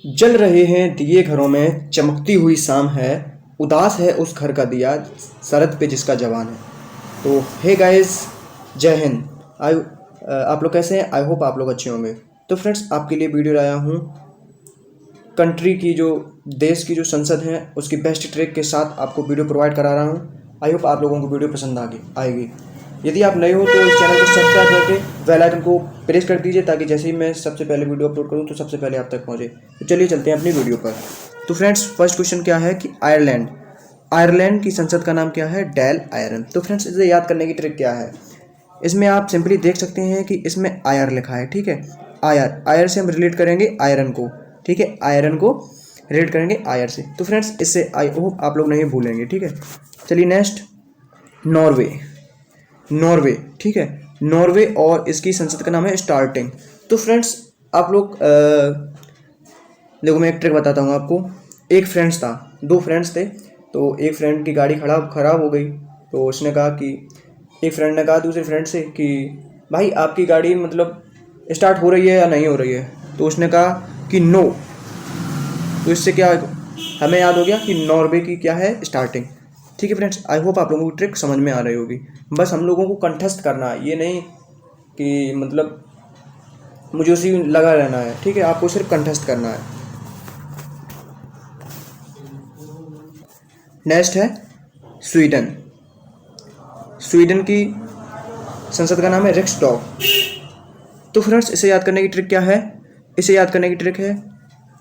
जल रहे हैं दिए घरों में, चमकती हुई शाम है, उदास है उस घर का दिया, सरहद पे जिसका जवान है। तो हे गाइस, जय हिंद। आई आप लोग कैसे हैं? आई होप आप लोग अच्छे होंगे। तो फ्रेंड्स, आपके लिए वीडियो लाया हूँ कंट्री की जो देश की जो संसद है उसकी बेस्ट ट्रिक के साथ आपको वीडियो प्रोवाइड करा रहा हूँ। आई होप आप लोगों को वीडियो पसंद आएगी। यदि आप नए हो तो इस चैनल को सब्सक्राइब करके बेल आइकन को प्रेस कर दीजिए ताकि जैसे ही मैं सबसे पहले वीडियो अपलोड करूँ तो सबसे पहले आप तक पहुँचे। तो चलिए चलते हैं अपनी वीडियो पर। तो फ्रेंड्स, फर्स्ट क्वेश्चन क्या है कि आयरलैंड आयरलैंड की संसद का नाम क्या है? Del iron. तो फ्रेंड्स, इसे याद करने की ट्रिक क्या है? इसमें आप सिंपली देख सकते हैं कि इसमें आयर लिखा है, ठीक है। आयर से हम रिलेट करेंगे आयरन को, ठीक है। आयरन को रिलेट करेंगे आयर से। तो फ्रेंड्स, इससे आई होप आप लोग नहीं भूलेंगे, ठीक है। चलिए नेक्स्ट, नॉर्वे। नॉर्वे, ठीक है। नॉर्वे और इसकी संसद का नाम है स्टार्टिंग। तो फ्रेंड्स, आप लोग देखो, मैं एक ट्रिक बताता हूँ आपको। एक फ्रेंड्स था, दो फ्रेंड्स थे। तो एक फ्रेंड की गाड़ी खराब हो गई। तो उसने कहा कि एक फ्रेंड ने कहा दूसरे फ्रेंड से कि भाई, आपकी गाड़ी मतलब स्टार्ट हो रही है या नहीं हो रही है? तो उसने कहा कि नो। तो इससे क्या हमें याद हो गया कि नॉर्वे की क्या है? स्टार्टिंग। ठीक है फ्रेंड्स, आई होप आप लोगों को ट्रिक समझ में आ रही होगी। बस हम लोगों को कंठस्थ करना है, ये नहीं कि मतलब मुझे उसी लगा रहना है, ठीक है। आपको सिर्फ कंठस्थ करना है। नेक्स्ट है स्वीडन। स्वीडन की संसद का नाम है रिक्सडॉग। तो फ्रेंड्स, इसे याद करने की ट्रिक क्या है? इसे याद करने की ट्रिक है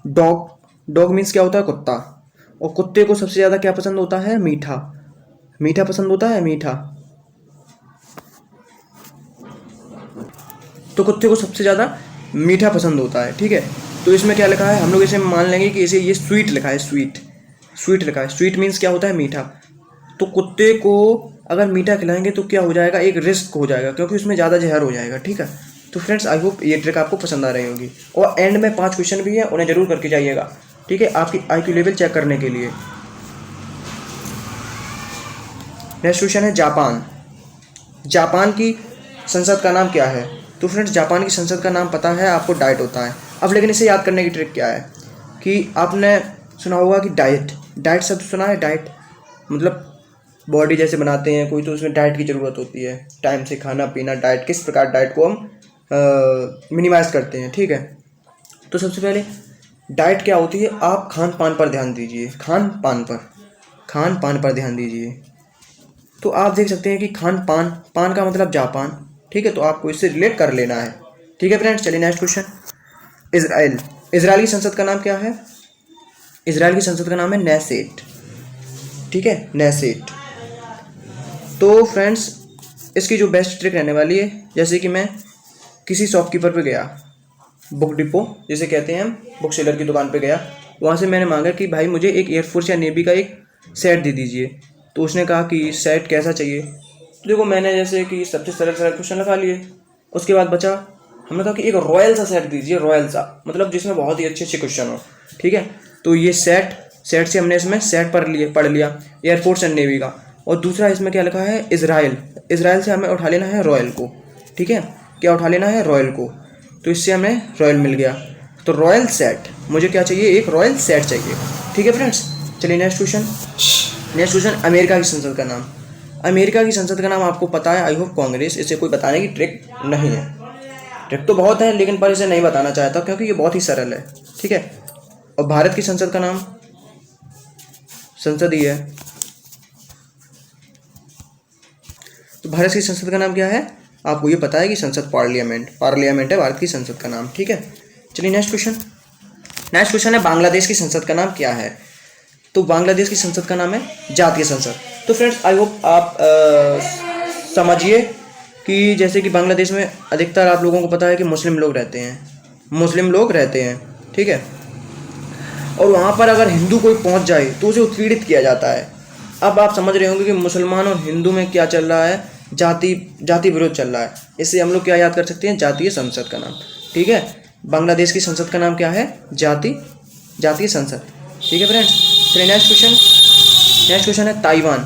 डॉग। डॉग मीन्स क्या होता है? कुत्ता। और कुत्ते को सबसे ज़्यादा क्या पसंद होता है? मीठा। मीठा पसंद होता है, मीठा। तो कुत्ते को सबसे ज़्यादा मीठा पसंद होता है, ठीक है। तो इसमें क्या लिखा है? हम लोग इसे मान लेंगे कि इसे ये स्वीट लिखा है, स्वीट। स्वीट लिखा है। स्वीट मीन्स क्या होता है? मीठा। तो कुत्ते को अगर मीठा खिलाएंगे तो क्या हो जाएगा? एक रिस्क हो जाएगा, क्योंकि उसमें ज़्यादा जहर हो जाएगा, ठीक है। तो फ्रेंड्स, आई होप ये ट्रिक आपको पसंद आ रही होगी। और एंड में 5 क्वेश्चन भी है, उन्हें जरूर करके जाइएगा, ठीक है, आपकी IQ लेवल चेक करने के लिए। नेक्स्ट क्वेश्चन है जापान। जापान की संसद का नाम क्या है? तो फ्रेंड्स, जापान की संसद का नाम पता है आपको? डाइट होता है। अब लेकिन इसे याद करने की ट्रिक क्या है कि आपने सुना होगा कि डाइट। डाइट शब्द सुना है? डाइट मतलब बॉडी जैसे बनाते हैं कोई, तो उसमें डाइट की ज़रूरत होती है। टाइम से खाना पीना, डाइट, किस प्रकार डाइट को हम मिनिमाइज करते हैं, ठीक है। तो सबसे पहले डाइट क्या होती है? आप खान पान पर ध्यान दीजिए, खान पान पर ध्यान दीजिए। तो आप देख सकते हैं कि खान पान, पान का मतलब जापान, ठीक है। तो आपको इससे रिलेट कर लेना है, ठीक है फ्रेंड्स। चलिए नेक्स्ट क्वेश्चन, इजराइल। इजराइल की संसद का नाम क्या है? इजराइल की संसद का नाम है नेसेट, ठीक है, नेसेट। तो फ्रेंड्स, इसकी जो बेस्ट ट्रिक रहने वाली है, जैसे कि मैं किसी शॉपकीपर पे गया, बुक डिपो जिसे कहते हैं हम, बुक सेलर की दुकान पे गया। वहाँ से मैंने मांगा कि भाई मुझे एक एयरफोर्स या नेवी का एक सेट दे दीजिए। तो उसने कहा कि सेट कैसा चाहिए? तो देखो, मैंने जैसे कि सबसे सरल सरल क्वेश्चन लगा लिए। उसके बाद बचा, हमने कहा कि एक रॉयल सा सेट दीजिए, रॉयल सा, मतलब जिसमें बहुत ही अच्छे अच्छे क्वेश्चन हो, ठीक है। तो ये सेट से हमने इसमें सेट पढ़ लिया एयरफोर्स एंड नेवी का। और दूसरा इसमें क्या लिखा है? इजराइल। इजराइल से हमें उठा लेना है रॉयल को, ठीक है। क्या उठा लेना है? रॉयल को। तो इससे हमें रॉयल मिल गया। तो रॉयल सेट, मुझे क्या चाहिए? एक रॉयल सेट चाहिए, ठीक है फ्रेंड्स। चलिए next question. Next question, America की संसद का नाम। अमेरिका की संसद का नाम आपको पता है, आई होप, कांग्रेस। इसे कोई बताने की ट्रिक नहीं है। ट्रिक तो बहुत है, लेकिन पर इसे नहीं बताना चाहता क्योंकि ये बहुत ही सरल है, ठीक है। और भारत की संसद का नाम, संसद ही है। तो भारत की संसद का नाम क्या है? आपको ये पता है कि संसद पार्लियामेंट है भारत की संसद का नाम, ठीक है। चलिए नेक्स्ट क्वेश्चन। नेक्स्ट क्वेश्चन है बांग्लादेश की संसद का नाम क्या है? तो बांग्लादेश की संसद का नाम है जातीय संसद। तो फ्रेंड्स, आई होप आप समझिए कि जैसे कि बांग्लादेश में अधिकतर आप लोगों को पता है कि मुस्लिम लोग रहते हैं, ठीक है। और वहाँ पर अगर हिंदू कोई पहुँच जाए तो उसे उत्पीड़ित किया जाता है। अब आप समझ रहे होंगे कि मुसलमान और हिंदू में क्या चल रहा है? जाति विरोध चल रहा है। इससे हम लोग क्या याद कर सकते हैं? जातीय संसद का नाम, ठीक है। बांग्लादेश की संसद का नाम क्या है? जातीय संसद, ठीक है फ्रेंड्स। चलिए नेक्स्ट क्वेश्चन। नेक्स्ट क्वेश्चन है ताइवान।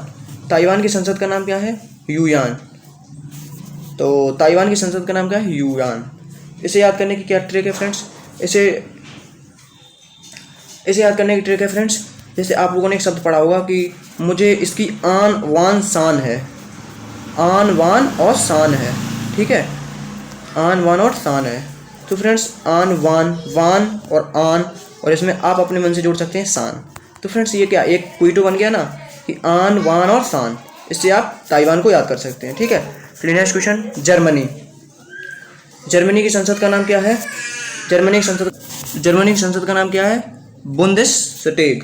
ताइवान की संसद का नाम क्या है? यूयान। तो ताइवान की संसद का नाम क्या है? यूयान। इसे याद करने की क्या ट्रिक है फ्रेंड्स? इसे इसे याद करने की ट्रिक है फ्रेंड्स, जैसे आप लोगों ने एक शब्द पढ़ा होगा कि मुझे इसकी आन वान शान है, आन वान और शान है, ठीक है, आन वान और शान है। तो फ्रेंड्स आन वान, वान और आन, और इसमें आप अपने मन से जोड़ सकते हैं शान। तो फ्रेंड्स ये क्या एक क्विटो बन गया ना कि आन वान और शान, इससे आप ताइवान को याद कर सकते हैं, ठीक है। फिर नेक्स्ट क्वेश्चन, जर्मनी। जर्मनी की संसद का नाम क्या है? जर्मनी की संसद का नाम क्या है? बुंदेसटैग।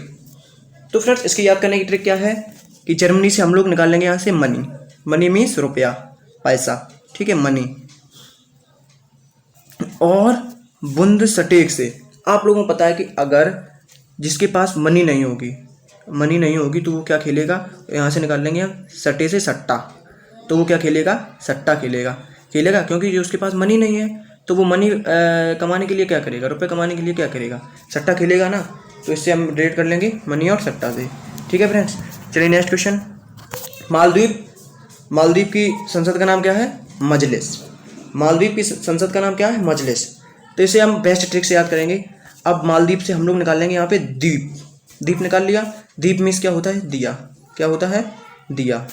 तो फ्रेंड्स इसकी याद करने की ट्रिक क्या है कि जर्मनी से हम लोग निकाल लेंगे यहाँ से मनी, मनी मीन्स रुपया, पैसा, ठीक है, मनी। और बुंदेसटैग से आप लोगों को पता है कि अगर जिसके पास मनी नहीं होगी तो वो क्या खेलेगा, यहाँ से निकाल लेंगे हम सट्टे से सट्टा, तो वो क्या खेलेगा, सट्टा खेलेगा, क्योंकि जो उसके पास मनी नहीं है तो वो मनी कमाने के लिए क्या करेगा, रुपए कमाने के लिए क्या करेगा, सट्टा खेलेगा ना। तो इससे हम रिलेट कर लेंगे मनी और सट्टा से, ठीक है फ्रेंड्स। चलिए नेक्स्ट क्वेश्चन, मालदीव। मालदीव की संसद का नाम क्या है? मजलिस। मालदीव की संसद का नाम क्या है? मजलिस। तो इसे हम बेस्ट ट्रिक से याद करेंगे। अब मालदीव से हम लोग निकाल लेंगे यहाँ पे द्वीप, द्वीप निकाल लिया, द्वीप मीन्स क्या होता है? दिया, क्या होता है? दिया।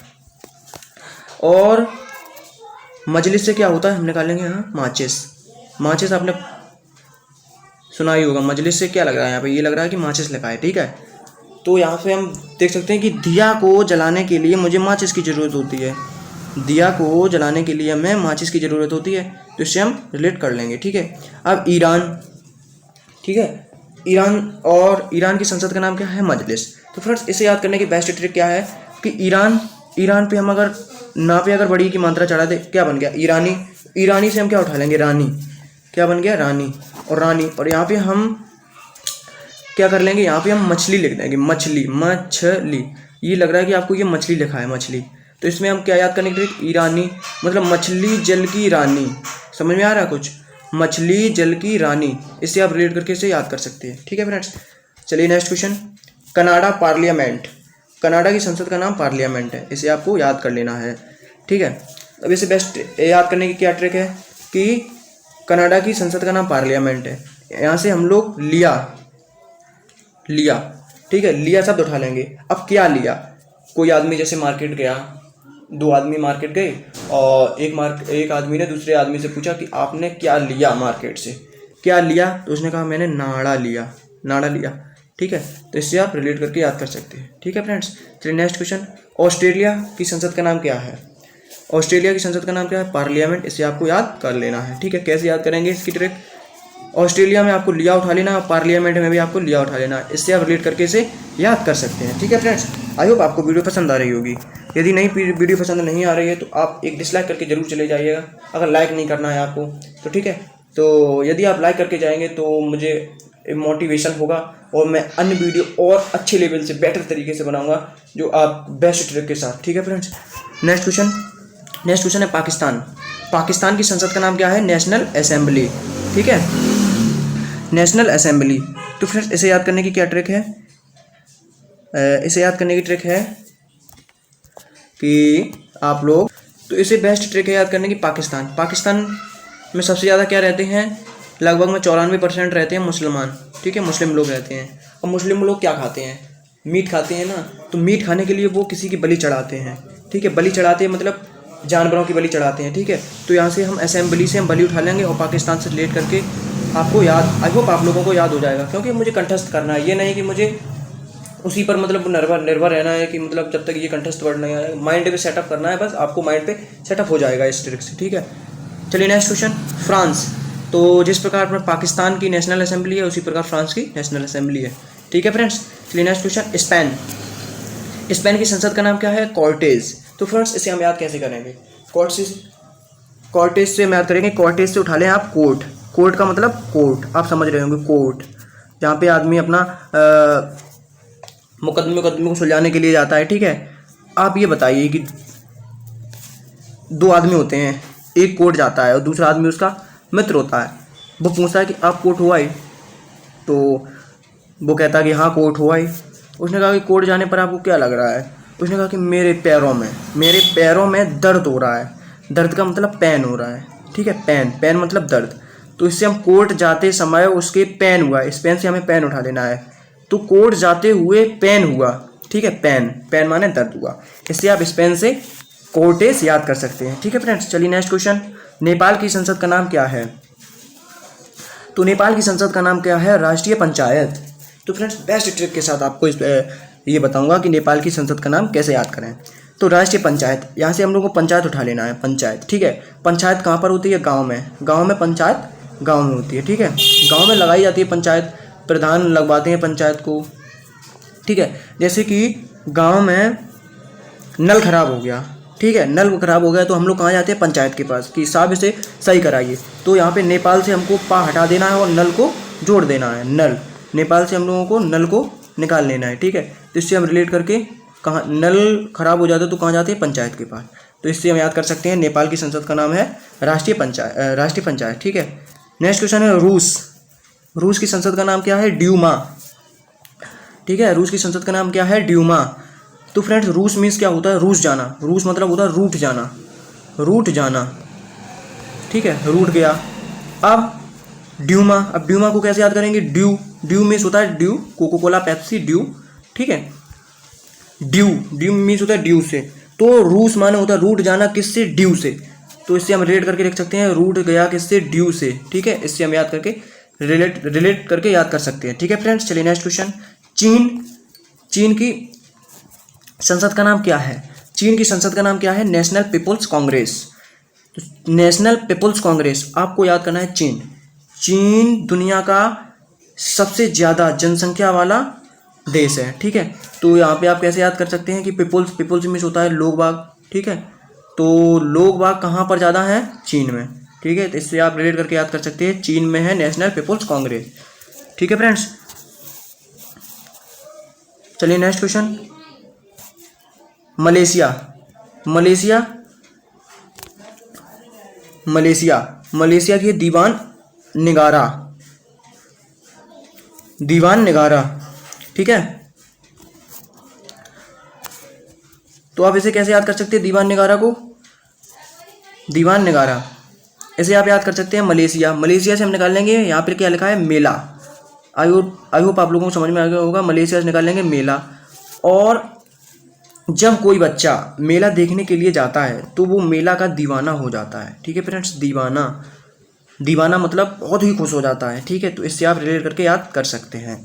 और मजलिस से क्या होता है? हम निकालेंगे यहाँ माचिस, माचिस आपने सुना ही होगा। मजलिस से क्या लग रहा है यहाँ पे? ये लग रहा है कि माचिस लिखा है, ठीक है। तो यहाँ पे हम देख सकते हैं कि दिया को जलाने के लिए मुझे माचिस की ज़रूरत होती है, दिया को जलाने के लिए हमें माचिस की ज़रूरत होती है, तो इससे हम रिलेट कर लेंगे, ठीक है। अब ईरान, ठीक है, ईरान, और ईरान की संसद का नाम क्या है? मजलिस। तो फ्रेंड्स इसे याद करने की बेस्ट ट्रिक क्या है कि ईरान पे हम अगर ना पे अगर बड़ी की मात्रा चढ़ा दे, क्या बन गया? ईरानी। ईरानी से हम क्या उठा लेंगे? रानी, क्या बन गया? रानी। और रानी, और यहाँ पे हम क्या कर लेंगे? यहाँ पे हम मछली लिख देंगे, मछली, मछली। ये लग रहा है कि आपको ये मछली लिखा है, मछली। तो इसमें हम क्या याद करने के लिए? ईरानी मतलब मछली जल की रानी। समझ में आ रहा है कुछ? मछली जल की रानी, इससे आप रिलेट करके इसे याद कर सकते हैं, ठीक है फ्रेंड्स। चलिए next question, Canada parliament. Canada की संसद का नाम पार्लियामेंट है, इसे आपको याद कर लेना है, ठीक है। अब इसे बेस्ट याद करने की क्या ट्रिक है कि कनाडा की संसद का नाम पार्लियामेंट है, यहाँ से हम लोग लिया, ठीक है, लिया शब्द उठा लेंगे। अब क्या लिया? कोई आदमी जैसे मार्केट गया, दो आदमी मार्केट गए और एक आदमी ने दूसरे आदमी से पूछा कि आपने क्या लिया मार्केट से, क्या लिया? तो उसने कहा मैंने नाड़ा लिया, नाड़ा लिया, ठीक है। तो इससे आप रिलेट करके याद कर सकते हैं, ठीक है फ्रेंड्स। चलिए नेक्स्ट क्वेश्चन, ऑस्ट्रेलिया की संसद का नाम क्या है? ऑस्ट्रेलिया की संसद का नाम क्या है? पार्लियामेंट। इसे आपको याद कर लेना है, ठीक है। कैसे याद करेंगे इसकी ट्रिक? ऑस्ट्रेलिया में आपको लिया उठा लेना, पार्लियामेंट में भी आपको लिया उठा लेना, इससे आप रिलेट करके इसे याद कर सकते हैं, ठीक है फ्रेंड्स। आई होप आपको वीडियो पसंद आ रही होगी। यदि नहीं वीडियो पसंद नहीं आ रही है तो आप एक डिसलाइक करके जरूर चले जाइएगा, अगर लाइक नहीं करना है आपको तो, ठीक है। तो यदि आप लाइक करके जाएंगे तो मुझे मोटिवेशन होगा और मैं अन्य वीडियो और अच्छे लेवल से बेटर तरीके से बनाऊंगा, जो आप बेस्ट ट्रिक के साथ, ठीक है फ्रेंड्स। नेक्स्ट क्वेश्चन है पाकिस्तान। पाकिस्तान की संसद का नाम क्या है? नेशनल असेंबली, ठीक है, नेशनल असेंबली। तो फ्रेंड्स इसे याद करने की क्या ट्रिक है? इसे याद करने की ट्रिक है कि आप लोग, तो इसे बेस्ट ट्रिक है याद करने की पाकिस्तान में सबसे ज़्यादा क्या रहते हैं? लगभग में 94% रहते हैं मुसलमान, ठीक है, मुस्लिम लोग रहते हैं। और मुस्लिम लोग क्या खाते हैं? मीट खाते हैं ना। तो मीट खाने के लिए वो किसी की बलि चढ़ाते हैं, ठीक है, बलि चढ़ाते हैं मतलब जानवरों की बलि चढ़ाते हैं, ठीक है। तो यहाँ से हम असेंबली से हम बलि उठा लेंगे और पाकिस्तान से रिलेट करके आपको याद, आई होप आप लोगों को याद हो जाएगा, क्योंकि मुझे कंठस्थ करना है, ये नहीं कि मुझे उसी पर मतलब निर्भर रहना है कि मतलब जब तक ये कंठस्थ वर्ड नहीं आएगा, माइंड पे सेटअप करना है, बस आपको माइंड पे सेटअप हो जाएगा इस ट्रिक से, ठीक है। चलिए नेक्स्ट क्वेश्चन, फ्रांस। तो जिस प्रकार पाकिस्तान की नेशनल असेंबली है उसी प्रकार फ्रांस की नेशनल असेंबली है, ठीक है फ्रेंड्स। चलिए नेक्स्ट क्वेश्चन, स्पेन। स्पेन की संसद का नाम क्या है? कॉर्टेज। तो फ्रेंड्स इसे हम याद कैसे करेंगे? कॉर्टेज से हम याद करेंगे, कॉर्टेज से उठा लें आप कोर्ट, कोर्ट का मतलब कोर्ट, आप समझ रहे होंगे, कोर्ट जहाँ पे आदमी अपना मुकदमे को सुलझाने के लिए जाता है, ठीक है। आप ये बताइए कि दो आदमी होते हैं, एक कोर्ट जाता है और दूसरा आदमी उसका मित्र होता है। वो पूछता है कि आप कोर्ट हुआ ही? तो वो कहता है कि हाँ कोर्ट हुआ ही। उसने कहा कि कोर्ट जाने पर आपको क्या लग रहा है? उसने कहा कि मेरे पैरों में दर्द हो रहा है। दर्द का मतलब पेन हो रहा है, ठीक है, पेन मतलब दर्द। तो इससे हम कोर्ट जाते समय उसके पेन हुआ, इस पेन से हमें पेन उठा लेना है, तो कोट जाते हुए पेन हुआ, ठीक है, पेन, पेन माने दर्द हुआ। इससे आप इस पेन से कोर्टेस याद कर सकते हैं, ठीक है फ्रेंड्स। चलिए नेक्स्ट क्वेश्चन, नेपाल की संसद का नाम क्या है? तो नेपाल की संसद का नाम क्या है? राष्ट्रीय पंचायत। तो फ्रेंड्स बेस्ट ट्रिक के साथ आपको ये बताऊंगा कि नेपाल की संसद का नाम कैसे याद करें। तो राष्ट्रीय पंचायत, यहाँ से हम लोग को पंचायत उठा लेना है, पंचायत, ठीक है। पंचायत कहाँ पर होती है? गांव में। गांव में पंचायत गांव में होती है, ठीक है। गांव में लगाई जाती है पंचायत, प्रधान लगवाते हैं पंचायत को, ठीक है। जैसे कि गांव में नल खराब हो गया, ठीक है, नल खराब हो गया तो हम लोग कहाँ जाते हैं? पंचायत के पास कि साहब इसे सही कराइए। तो यहाँ पे नेपाल से हमको पा हटा देना है और नल को जोड़ देना है। नल, नेपाल से हम लोगों को नल को निकाल लेना है, ठीक है। तो इससे हम रिलेट करके कहाँ नल खराब हो जाता है तो कहाँ जाते हैं? पंचायत के पास। तो इससे हम याद कर सकते हैं नेपाल की संसद का नाम है राष्ट्रीय पंचायत, ठीक है। नेक्स्ट क्वेश्चन है रूस। रूस की संसद का नाम क्या है? ड्यूमा, ठीक है। रूस की संसद का नाम क्या है? ड्यूमा। तो फ्रेंड्स रूस मीन्स क्या होता है? रूस जाना। रूस मतलब होता है रूठ जाना, रूठ जाना, ठीक है, रूठ गया। अब ड्यूमा, अब ड्यूमा को कैसे याद करेंगे? ड्यू, ड्यू मीन्स होता है dew, Coca Cola Pepsi, dew, ठीक है। ड्यू, ड्यू मीन्स होता है ड्यू से। तो रूस माने होता है रूठ जाना, किससे? ड्यू से। तो इससे हम रिलेट करके लिख सकते हैं रूठ गया किससे? ड्यू से, ठीक है। इससे हम याद करके रिलेट करके याद कर सकते हैं, ठीक है फ्रेंड्स। चलिए नेक्स्ट क्वेश्चन, चीन। चीन की संसद का नाम क्या है? चीन की संसद का नाम क्या है? National People's Congress. तो नेशनल पीपुल्स कांग्रेस आपको याद करना है। चीन, चीन दुनिया का सबसे ज़्यादा जनसंख्या वाला देश है, ठीक है। तो यहाँ पे आप कैसे याद कर सकते हैं कि पीपुल्स, पीपुल्स मीन्स होता है लोग बाग, ठीक है। तो लोग बाग कहाँ पर ज़्यादा हैं? चीन में, ठीक है। तो इससे आप रिलेट करके याद कर सकते हैं चीन में है नेशनल पीपुल्स कांग्रेस, ठीक है फ्रेंड्स। चलिए next question, Malaysia. Malaysia, Malaysia, Malaysia की दीवान निगारा, दीवान निगारा, ठीक है। तो आप इसे कैसे याद कर सकते हैं? दीवान निगारा को, दीवान निगारा, इसे आप याद कर सकते हैं मलेशिया। मलेशिया से हम निकाल लेंगे, यहाँ पर क्या लिखा है? मेला। आई होप आप लोगों को समझ में आ गया होगा। मलेशिया से निकाल लेंगे मेला। और जब कोई बच्चा मेला देखने के लिए जाता है तो वो मेला का दीवाना हो जाता है, ठीक है फ्रेंड्स। दीवाना, दीवाना मतलब बहुत ही खुश हो जाता है, ठीक है। तो इससे आप रिलेट करके याद कर सकते हैं,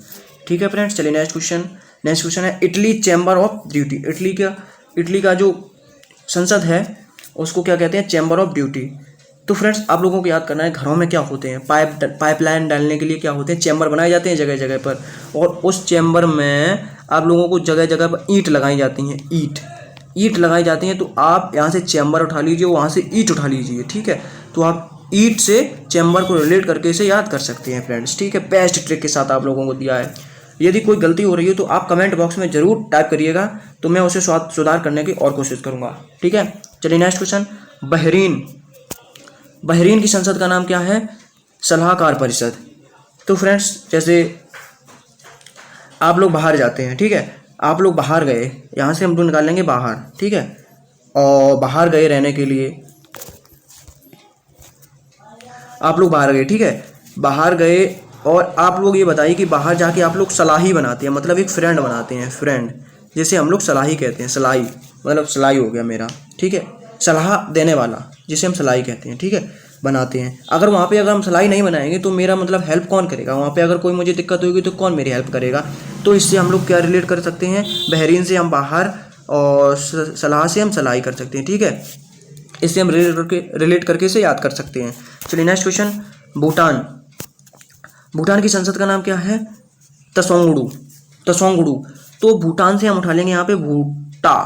ठीक है फ्रेंड्स। चलिए नेक्स्ट क्वेश्चन, नेक्स्ट क्वेश्चन है Italy chamber of duty. Italy का जो संसद है उसको क्या कहते हैं? Chamber of duty. तो फ्रेंड्स आप लोगों को याद करना है घरों में क्या होते हैं? पाइपलाइन डालने के लिए क्या होते हैं? चैम्बर बनाए जाते हैं जगह जगह पर, और उस चैम्बर में आप लोगों को जगह जगह पर ईंट लगाई जाती हैं, ईंट लगाई जाती हैं। तो आप यहाँ से चैम्बर उठा लीजिए, वहाँ से ईंट उठा लीजिए, ठीक है। तो आप ईंट से चैम्बर को रिलेट करके इसे याद कर सकते हैं फ्रेंड्स, ठीक है। बेस्ट ट्रिक के साथ आप लोगों को दिया है। यदि कोई गलती हो रही है तो आप कमेंट बॉक्स में ज़रूर टाइप करिएगा, तो मैं उसे सुधार करने की और कोशिश करूँगा, ठीक है। चलिए नेक्स्ट क्वेश्चन, बहरीन। बहरीन की संसद का नाम क्या है? सलाहकार परिषद। तो फ्रेंड्स जैसे आप लोग बाहर जाते हैं, ठीक है, आप लोग बाहर गए, यहाँ से हम लोग निकाल लेंगे बाहर, ठीक है। और बाहर गए रहने के लिए, आप लोग बाहर गए, ठीक है, बाहर गए और आप लोग ये बताइए कि बाहर जाके आप लोग सलाही बनाते हैं, मतलब एक फ्रेंड बनाते हैं, फ्रेंड, जैसे हम लोग सलाही कहते हैं। सलाई मतलब सलाई हो गया मेरा, ठीक है। सलाह देने वाला जिसे हम सलाई कहते हैं, ठीक है, बनाते हैं। अगर वहाँ पे अगर हम सलाई नहीं बनाएंगे तो मेरा मतलब हेल्प कौन करेगा? वहाँ पे अगर कोई मुझे दिक्कत होगी तो कौन मेरी हेल्प करेगा? तो इससे हम लोग क्या रिलेट कर सकते हैं? बहरीन से हम बाहर और सलाह से हम सलाई कर सकते हैं, ठीक है। इससे हम रिलेट करके इसे याद कर सकते हैं। चलिए नेक्स्ट क्वेश्चन, भूटान। भूटान की संसद का नाम क्या है? तसोंगडू। तसोंगडू। तो भूटान से हम उठा लेंगे यहाँ पे भुट्टा।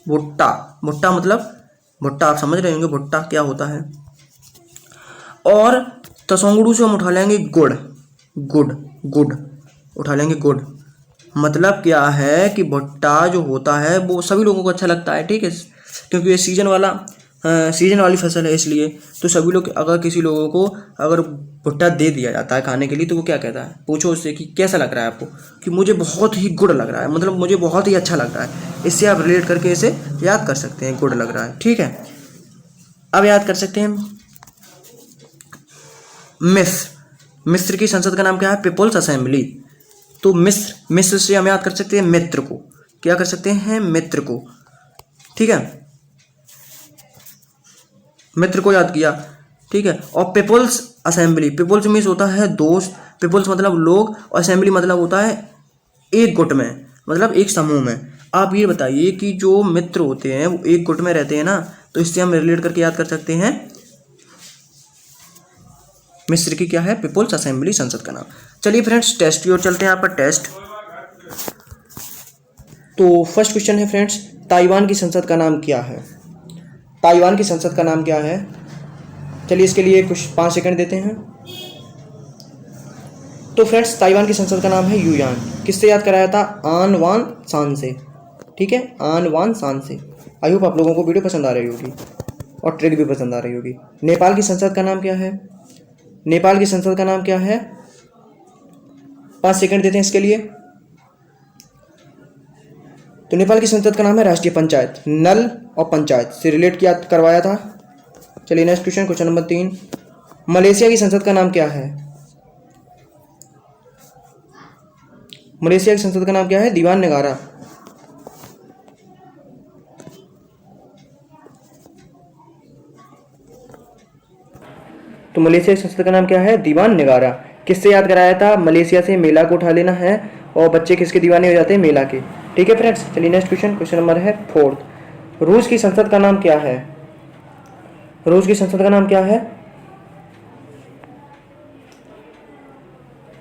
भुट्टा, भुट्टा मतलब भुट्टा, आप समझ रहे होंगे भुट्टा क्या होता है। और तसोंगडू से हम उठा लेंगे गुड़। गुड़, गुड़ उठा लेंगे, गुड़ मतलब क्या है कि भुट्टा जो होता है वो सभी लोगों को अच्छा लगता है, ठीक है, क्योंकि ये सीजन वाली फसल है, इसलिए तो सभी लोग, अगर किसी लोगों को अगर भुट्टा दे दिया जाता है खाने के लिए तो वो क्या कहता है? पूछो उससे कि कैसा लग रहा है आपको, कि मुझे बहुत ही गुड़ लग रहा है, मतलब मुझे बहुत ही अच्छा लग रहा है। इससे आप रिलेट करके इसे याद कर सकते हैं, गुड़ लग रहा है, ठीक है। अब याद कर सकते हैं मिस्र। मिस्र की संसद का नाम क्या है? People's Assembly. तो मिस्र, मिस्र से हम याद कर सकते हैं मित्र को, क्या कर सकते हैं, मित्र को, ठीक है, मित्र को याद किया, ठीक है। और पीपल्स असेंबली, पीपल्स मीन्स होता है दोस्त, पीपल्स मतलब लोग, और असेंबली मतलब होता है एक गुट में, मतलब एक समूह में। आप ये बताइए कि जो मित्र होते हैं वो एक गुट में रहते हैं ना, तो इससे हम रिलेट करके याद कर सकते हैं मिस्र की क्या है, पीपल्स असेंबली, संसद का नाम। चलिए फ्रेंड्स टेस्ट की ओर चलते हैं, आपका टेस्ट। तो फर्स्ट क्वेश्चन है फ्रेंड्स, ताइवान की संसद का नाम क्या है, ताइवान की संसद का नाम क्या है। चलिए इसके लिए कुछ 5 सेकंड देते हैं। तो फ्रेंड्स ताइवान की संसद का नाम है यूयान। किससे याद कराया था, आन वान सान से, ठीक है, आन वान सान से। आई होप आप लोगों को वीडियो पसंद आ रही होगी और ट्रिक भी पसंद आ रही होगी। नेपाल की संसद का नाम क्या है, नेपाल की संसद का नाम क्या है, 5 सेकंड देते हैं इसके लिए। तो नेपाल की संसद का नाम है राष्ट्रीय पंचायत, नल और पंचायत से रिलेट किया करवाया था। चलिए next question, question number 3, Malaysia की संसद का नाम क्या है, मलेशिया की संसद का नाम क्या है, दीवान नगारा। तो मलेशिया की संसद का नाम क्या है, दीवान नगारा। किससे याद कराया था, मलेशिया से मेला को उठा लेना है और बच्चे किसके दीवाने हो जाते हैं, मेला के, ठीक है फ्रेंड्स। चलिए नेक्स्ट क्वेश्चन, क्वेश्चन नंबर है 4, रूस की संसद का नाम क्या है, रूस की संसद का नाम क्या है।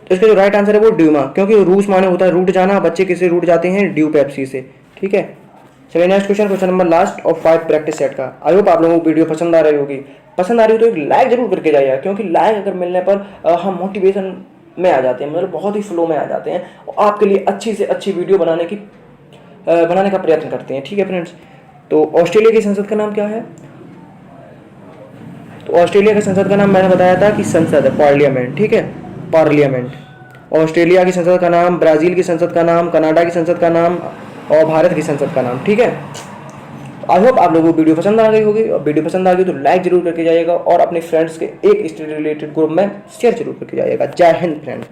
तो इसका जो राइट आंसर है वो ड्यूमा, क्योंकि रूस माने होता है रूट जाना, बच्चे किससे रूट जाते हैं, ड्यू पेप्सी से, ठीक है। चलिए next question, question number last और 5 प्रैक्टिस सेट का। आई होप आप लोगों को वीडियो पसंद आ रही होगी, पसंद आ रही हो तो एक लाइक जरूर करके जाइए, क्योंकि लाइक अगर मिलने पर हम मोटिवेशन में आ जाते हैं, मतलब बहुत ही फ्लो में आ जाते हैं और आपके लिए अच्छी से अच्छी वीडियो बनाने का प्रयत्न करते हैं, ठीक है फ्रेंड्स। तो ऑस्ट्रेलिया की संसद का नाम क्या है, तो ऑस्ट्रेलिया की संसद का नाम मैंने बताया था कि संसद है, पार्लियामेंट, ठीक है, पार्लियामेंट। ऑस्ट्रेलिया की संसद का नाम, ब्राज़ील की संसद का नाम, कनाडा की संसद का नाम और भारत की संसद का नाम, ठीक है। आई होप आप लोगों को वीडियो पसंद आ गई होगी, और वीडियो पसंद आ गई तो लाइक जरूर करके जाइएगा और अपने फ्रेंड्स के एक स्टडी रिलेटेड ग्रुप में शेयर जरूर करके जाइएगा। जय हिंद फ्रेंड्स।